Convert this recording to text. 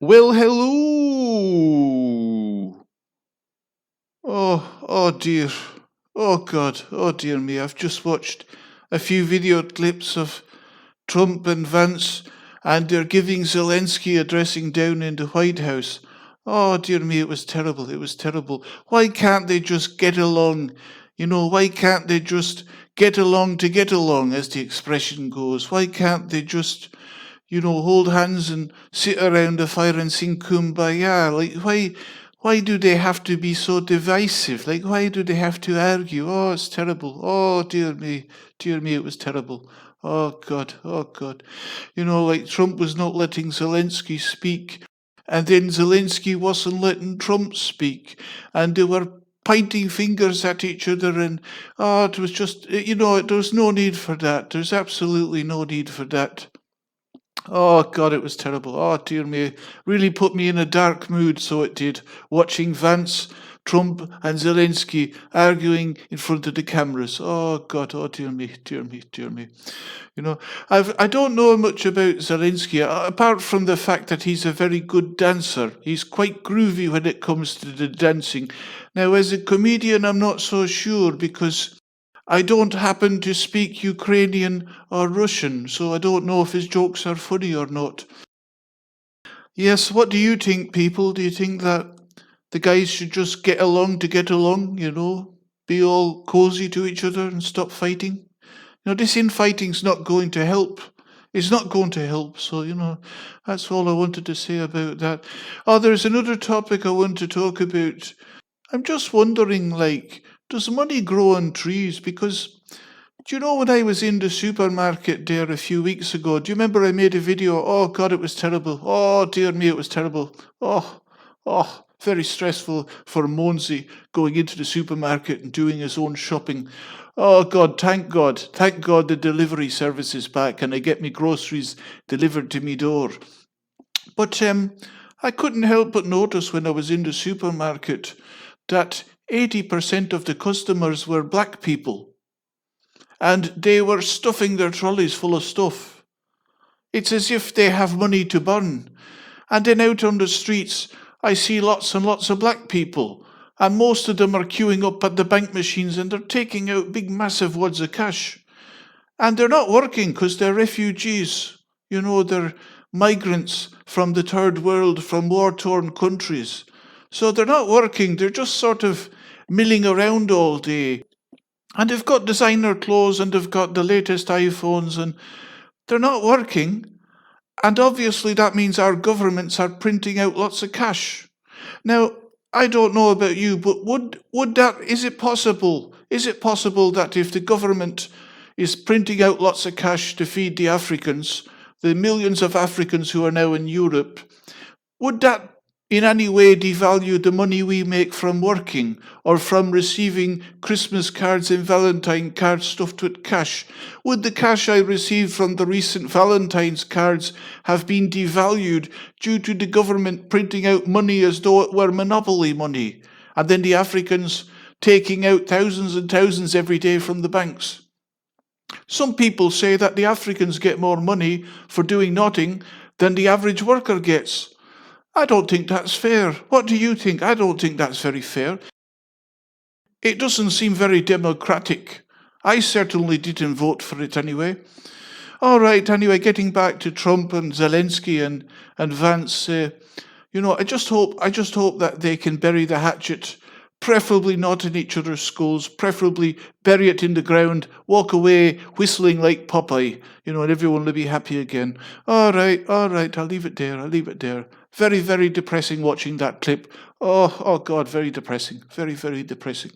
Well, hello. Oh dear. Oh God. Oh dear me. I've just watched a few video clips of Trump and Vance, and they're giving Zelensky a dressing down in the White House. Oh dear me, it was terrible. It was terrible. Why can't they just get along? Why can't they just get along to get along, as the expression goes? Why can't they just hold hands and sit around a fire and sing Kumbaya? Like, why do they have to be so divisive? Like, why do they have to argue? Oh, it's terrible. Oh, dear me, it was terrible. Oh, God, oh, God. Like Trump was not letting Zelensky speak, and then Zelensky wasn't letting Trump speak, and they were pointing fingers at each other, and it was just, there was no need for that. There's absolutely no need for that. Oh God, it was terrible. Oh dear me, really put me in a dark mood. So it did. Watching Vance, Trump, and Zelensky arguing in front of the cameras. Oh God, oh dear me, dear me, dear me. I don't know much about Zelensky apart from the fact that he's a very good dancer. He's quite groovy when it comes to the dancing. Now, as a comedian, I'm not so sure because I don't happen to speak Ukrainian or Russian, so I don't know if his jokes are funny or not. Yes, what do you think, people? Do you think that the guys should just get along to get along, be all cozy to each other and stop fighting? This infighting's not going to help. It's not going to help, so, that's all I wanted to say about that. Oh, there's another topic I want to talk about. I'm just wondering, does money grow on trees? Because, do you know when I was in the supermarket there a few weeks ago, do you remember I made a video? Oh, God, it was terrible. Oh, dear me, it was terrible. Oh, very stressful for Monsey going into the supermarket and doing his own shopping. Oh, God, thank God the delivery service is back and I get me groceries delivered to me door. But I couldn't help but notice when I was in the supermarket that 80% of the customers were black people, and they were stuffing their trolleys full of stuff. It's as if they have money to burn. And then out on the streets, I see lots and lots of black people, and most of them are queuing up at the bank machines and they're taking out big massive wads of cash. And they're not working because they're refugees. They're migrants from the third world, from war-torn countries. So they're not working, they're just sort of milling around all day. And they've got designer clothes and they've got the latest iPhones and they're not working. And obviously that means our governments are printing out lots of cash. Now, I don't know about you, but is it possible that if the government is printing out lots of cash to feed the Africans, the millions of Africans who are now in Europe, would that in any way devalue the money we make from working or from receiving Christmas cards and Valentine cards stuffed with cash? Would the cash I received from the recent Valentine's cards have been devalued due to the government printing out money as though it were monopoly money, and then the Africans taking out thousands and thousands every day from the banks? Some people say that the Africans get more money for doing nothing than the average worker gets. I don't think that's fair. What do you think? I don't think that's very fair. It doesn't seem very democratic. I certainly didn't vote for it anyway. All right, anyway, getting back to Trump and Zelensky and Vance, I just hope that they can bury the hatchet, preferably not in each other's skulls, preferably bury it in the ground, walk away whistling like Popeye, and everyone will be happy again. All right, I'll leave it there. Very, very depressing watching that clip. Oh God, very depressing. Very, very depressing.